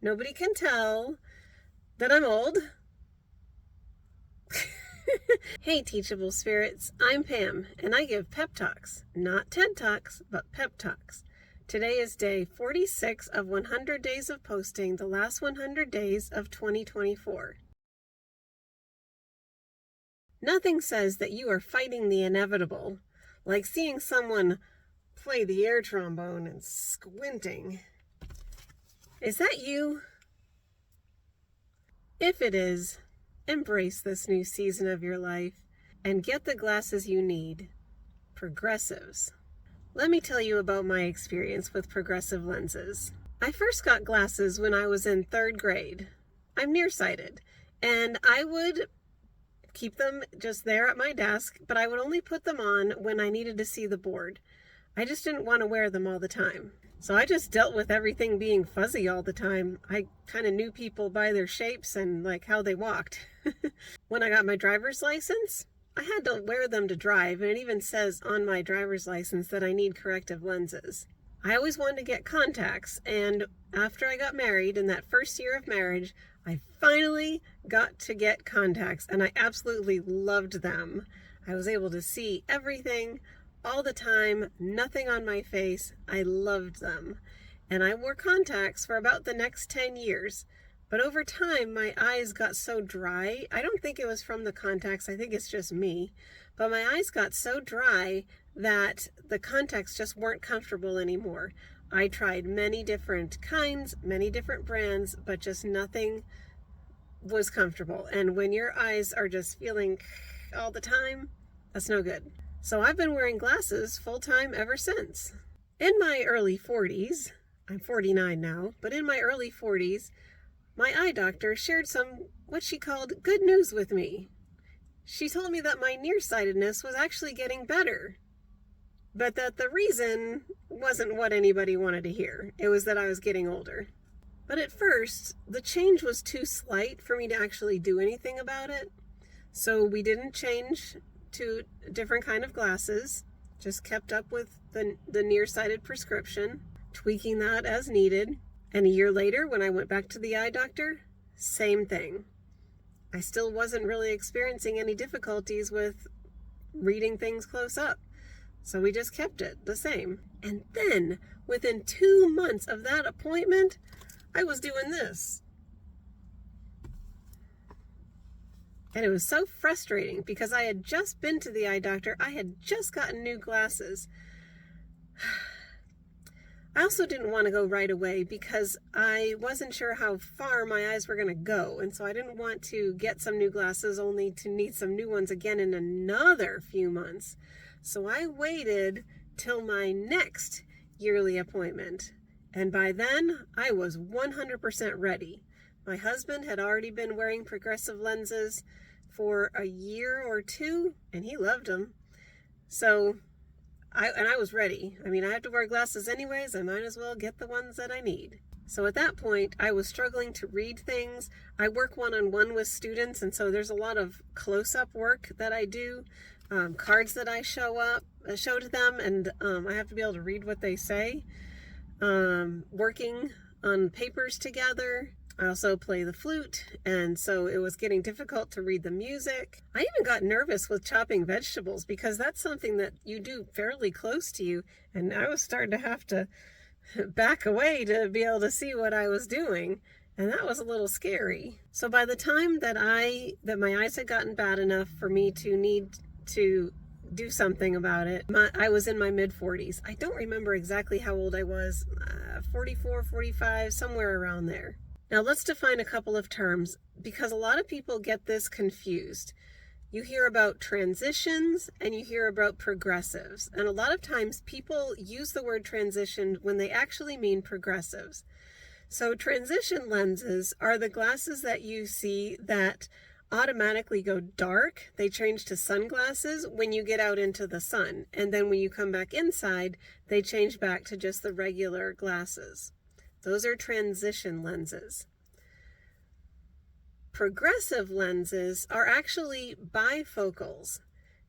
Nobody can tell that I'm old. Hey, teachable spirits, I'm Pam, and I give pep talks. Not TED Talks, but pep talks. Today is day 46 of 100 days of posting, the last 100 days of 2024. Nothing says that you are fighting the inevitable, like seeing someone play the air trombone and squinting. Is that you? If it is, embrace this new season of your life and get the glasses you need. Progressives. Let me tell you about my experience with progressive lenses. I first got glasses when I was in 3rd grade. I'm nearsighted, and I would keep them just there at my desk, but I would only put them on when I needed to see the board. I just didn't want to wear them all the time. So I just dealt with everything being fuzzy all the time. I kind of knew people by their shapes and like how they walked. When I got my driver's license, I had to wear them to drive, and it even says on my driver's license that I need corrective lenses. I always wanted to get contacts, and after I got married, in that first year of marriage, I finally got to get contacts, and I absolutely loved them. I was able to see everything all the time, nothing on my face. I loved them. And I wore contacts for about the next 10 years. But over time, my eyes got so dry. I don't think it was from the contacts. I think it's just me. But my eyes got so dry that the contacts just weren't comfortable anymore. I tried many different kinds, many different brands, but just nothing was comfortable. And when your eyes are just feeling all the time, that's no good. So I've been wearing glasses full-time ever since. In my early 40s, I'm 49 now, but in my early 40s, my eye doctor shared some, what she called, good news with me. She told me that my nearsightedness was actually getting better, but that the reason wasn't what anybody wanted to hear. It was that I was getting older. But at first, the change was too slight for me to actually do anything about it. So we didn't change to a different kind of glasses, just kept up with the nearsighted prescription, tweaking that as needed. And a year later, when I went back to the eye doctor, same thing. I still wasn't really experiencing any difficulties with reading things close up. So we just kept it the same. And then, within 2 months of that appointment, I was doing this. And it was so frustrating because I had just been to the eye doctor. I had just gotten new glasses. I also didn't want to go right away because I wasn't sure how far my eyes were going to go. And so I didn't want to get some new glasses only to need some new ones again in another few months. So I waited till my next yearly appointment. And by then, I was 100% ready. My husband had already been wearing progressive lenses for a year or two, and he loved them. So I was ready. I mean, I have to wear glasses anyways. I might as well get the ones that I need. So at that point, I was struggling to read things. I work one-on-one with students, and so there's a lot of close-up work that I do, cards that I show to them, and I have to be able to read what they say. Working on papers together. I also play the flute, and so it was getting difficult to read the music. I even got nervous with chopping vegetables because that's something that you do fairly close to you, and I was starting to have to back away to be able to see what I was doing, and that was a little scary. So by the time that my eyes had gotten bad enough for me to need to do something about it, I was in my mid-40s. I don't remember exactly how old I was, 44, 45, somewhere around there. Now let's define a couple of terms because a lot of people get this confused. You hear about transitions and you hear about progressives. And a lot of times people use the word transition when they actually mean progressives. So transition lenses are the glasses that you see that automatically go dark. They change to sunglasses when you get out into the sun. And then when you come back inside, they change back to just the regular glasses. Those are transition lenses. Progressive lenses are actually bifocals.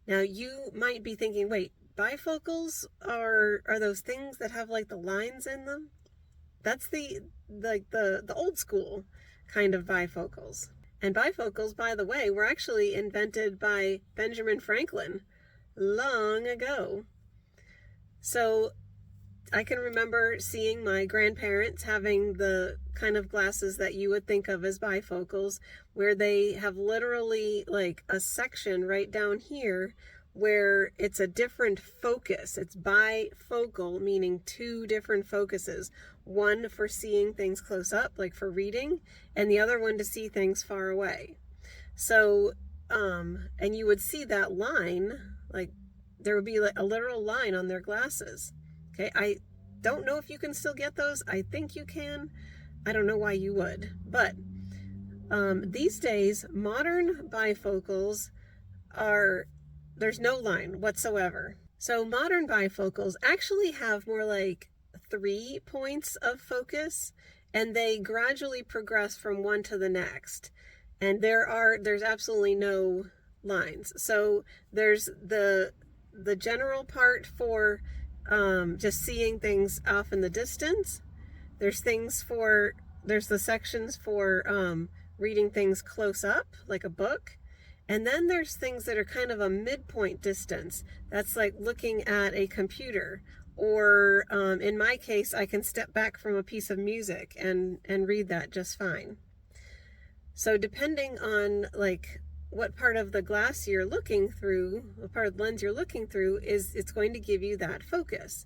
Now you might be thinking, wait, bifocals are those things that have like the lines in them? That's the old school kind of bifocals. And bifocals, by the way, were actually invented by Benjamin Franklin long ago. So I can remember seeing my grandparents having the kind of glasses that you would think of as bifocals, where they have literally like a section right down here where it's a different focus. It's bifocal, meaning two different focuses. One for seeing things close up, like for reading, and the other one to see things far away. So, and you would see that line, like there would be like a literal line on their glasses. Okay, I don't know if you can still get those. I think you can. I don't know why you would. But these days, modern bifocals there's no line whatsoever. So modern bifocals actually have more like 3 points of focus, and they gradually progress from one to the next. And there's absolutely no lines. So there's the general part for just seeing things off in the distance. There's the sections for reading things close up, like a book. And then there's things that are kind of a midpoint distance. That's like looking at a computer. Or in my case, I can step back from a piece of music and read that just fine. So depending on like what part of the glass you're looking through, what part of the lens you're looking through, it's going to give you that focus.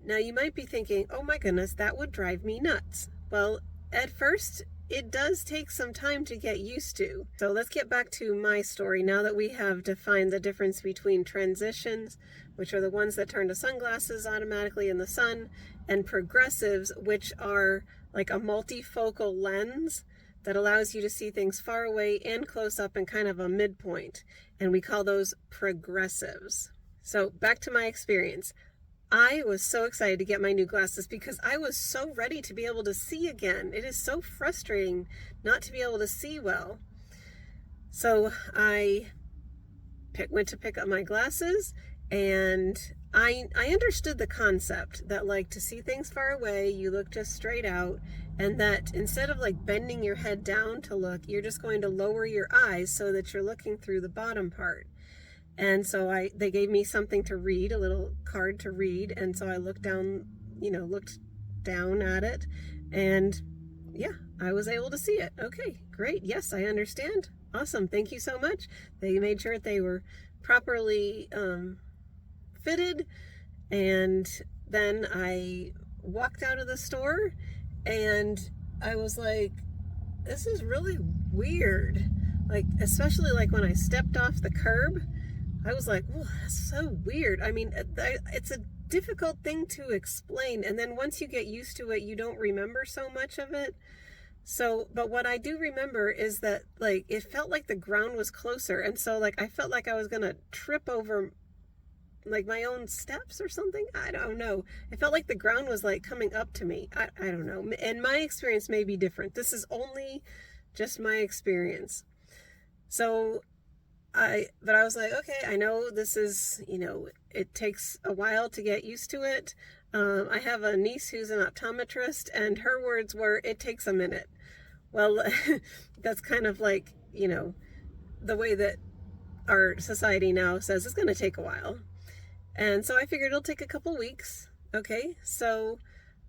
Now you might be thinking, oh my goodness, that would drive me nuts. Well, at first, it does take some time to get used to. So let's get back to my story now that we have defined the difference between transitions, which are the ones that turn to sunglasses automatically in the sun, and progressives, which are like a multifocal lens that allows you to see things far away and close up in kind of a midpoint. And we call those progressives. So back to my experience. I was so excited to get my new glasses because I was so ready to be able to see again. It is so frustrating not to be able to see well. So I went to pick up my glasses, and I understood the concept that like to see things far away, you look just straight out, and that instead of like bending your head down to look, you're just going to lower your eyes so that you're looking through the bottom part. And so they gave me something to read, a little card to read. And so I looked down at it, and yeah, I was able to see it. Okay, great. Yes, I understand. Awesome. Thank you so much. They made sure that they were properly fitted. And then I walked out of the store, and I was like, this is really weird. Like, especially like when I stepped off the curb, I was like, oh, that's so weird. I mean, it's a difficult thing to explain. And then once you get used to it, you don't remember so much of it. So, but what I do remember is that like, it felt like the ground was closer. And so like, I felt like I was going to trip over like my own steps or something. I don't know. It felt like the ground was like coming up to me. I don't know. And my experience may be different. This is only just my experience. So but I was like, okay, I know this is, it takes a while to get used to it. I have a niece who's an optometrist, and her words were, it takes a minute. Well, that's kind of like, the way that our society now says it's going to take a while. And so I figured it'll take a couple weeks. Okay, so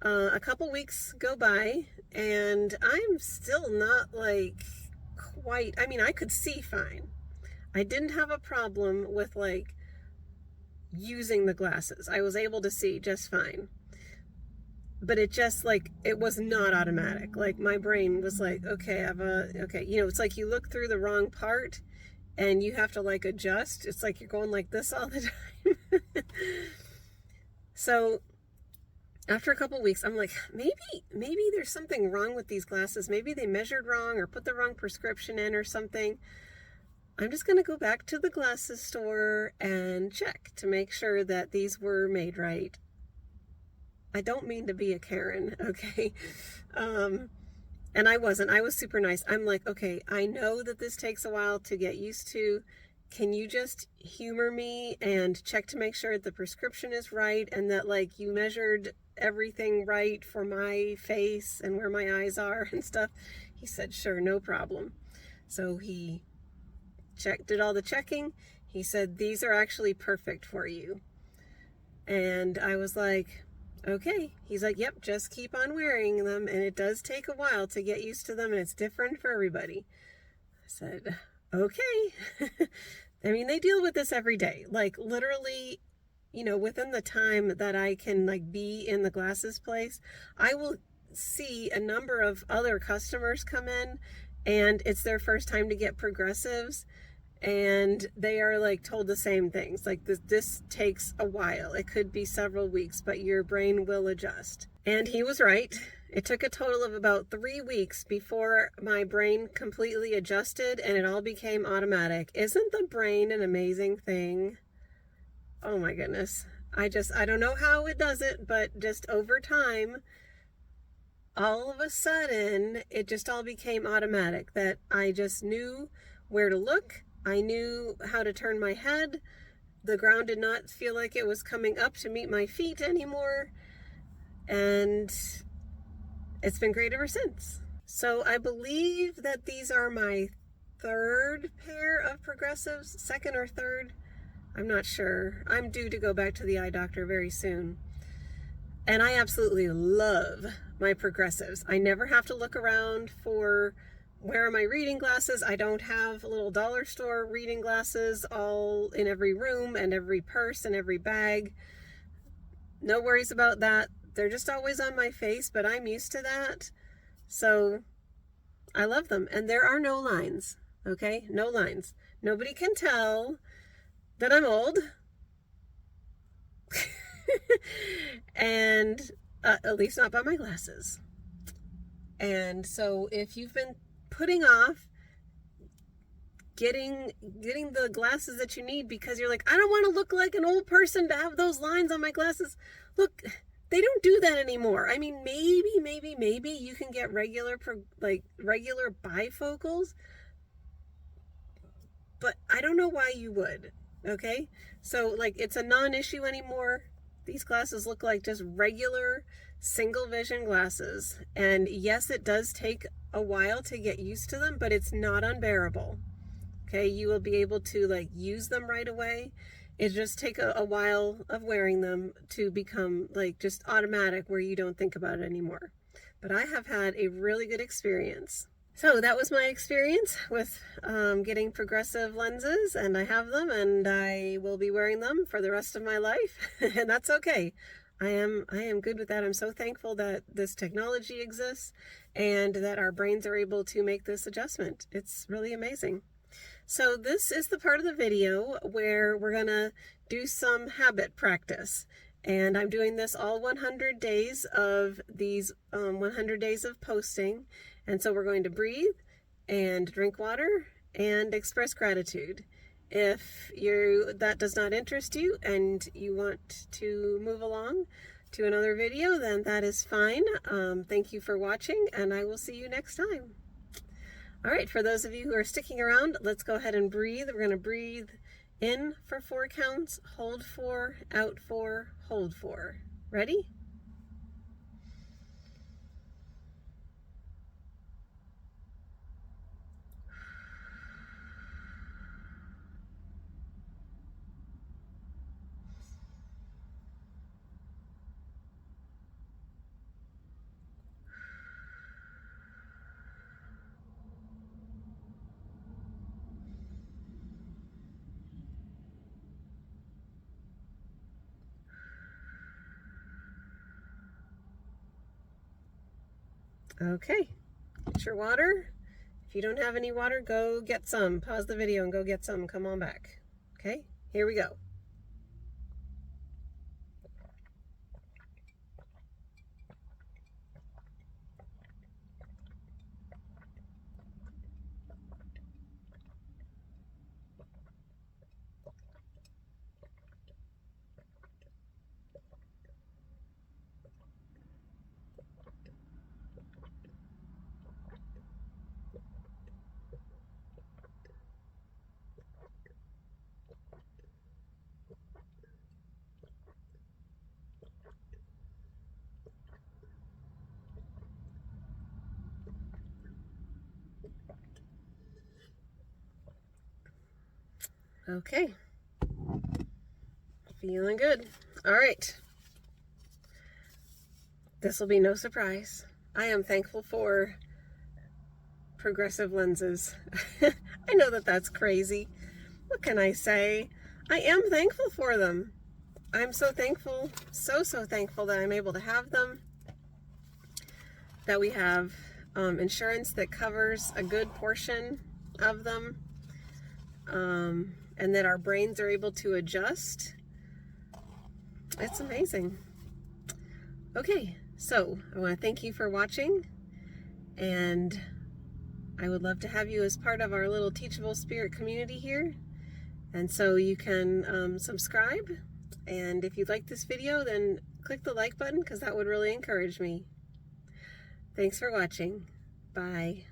a couple weeks go by, and I'm still not like quite, I could see fine. I didn't have a problem with like using the glasses. I was able to see just fine. But it just like, it was not automatic. Like my brain was like, okay, it's like you look through the wrong part and you have to like adjust. It's like you're going like this all the time. So after a couple weeks, I'm like, maybe there's something wrong with these glasses. Maybe they measured wrong or put the wrong prescription in or something. I'm just going to go back to the glasses store and check to make sure that these were made right. I don't mean to be a Karen, okay? And I wasn't. I was super nice. I'm like, okay, I know that this takes a while to get used to. Can you just humor me and check to make sure that the prescription is right and that like you measured everything right for my face and where my eyes are and stuff? He said, sure, no problem. So he did all the checking. He said, these are actually perfect for you. And I was like, okay. He's like, yep, just keep on wearing them. And it does take a while to get used to them, and it's different for everybody. I said, okay. I mean, they deal with this every day. Like, literally, within the time that I can, like, be in the glasses place, I will see a number of other customers come in, and it's their first time to get progressives, and they are, like, told the same things. Like, this takes a while. It could be several weeks, but your brain will adjust. And he was right. It took a total of about 3 weeks before my brain completely adjusted and it all became automatic. Isn't the brain an amazing thing? Oh my goodness. I don't know how it does it, but just over time, all of a sudden, it just all became automatic, that I just knew where to look. I knew how to turn my head. The ground did not feel like it was coming up to meet my feet anymore. And it's been great ever since. So I believe that these are my third pair of progressives, second or third. I'm not sure. I'm due to go back to the eye doctor very soon. And I absolutely love my progressives. I never have to look around for where are my reading glasses. I don't have little dollar store reading glasses all in every room and every purse and every bag. No worries about that. They're just always on my face, but I'm used to that. So I love them. And there are no lines, okay? No lines. Nobody can tell that I'm old. And at least not by my glasses. And so if you've been putting off getting the glasses that you need because you're like, I don't want to look like an old person to have those lines on my glasses. Look, they don't do that anymore. I mean, maybe you can get regular bifocals, but I don't know why you would. Okay, so like, it's a non-issue anymore. These glasses look like just regular single vision glasses, and yes, it does take a while to get used to them, but it's not unbearable. Okay, you will be able to, like, use them right away. It just take a while of wearing them to become, like, just automatic where you don't think about it anymore. But I have had a really good experience. So that was my experience with getting progressive lenses, and I have them, and I will be wearing them for the rest of my life, and that's okay. I am good with that. I'm so thankful that this technology exists and that our brains are able to make this adjustment. It's really amazing. So this is the part of the video where we're gonna do some habit practice. And I'm doing this all 100 days of these 100 days of posting. And so we're going to breathe and drink water and express gratitude. If that does not interest you and you want to move along to another video, then that is fine. Thank you for watching, and I will see you next time. All right, for those of you who are sticking around, let's go ahead and breathe. We're going to breathe in for 4 counts, hold 4, out 4, hold 4. Ready? Okay, get your water. If you don't have any water, go get some. Pause the video and go get some. Come on back. Okay, here we go. Okay. Feeling good. All right. This will be no surprise. I am thankful for progressive lenses. I know that that's crazy. What can I say? I am thankful for them. I'm so thankful, so thankful that I'm able to have them, that we have insurance that covers a good portion of them, and that our brains are able to adjust. It's amazing. Okay, so I want to thank you for watching, and I would love to have you as part of our little Teachable Spirit community here. And so you can subscribe, and if you like this video, then click the like button because that would really encourage me. Thanks for watching. Bye.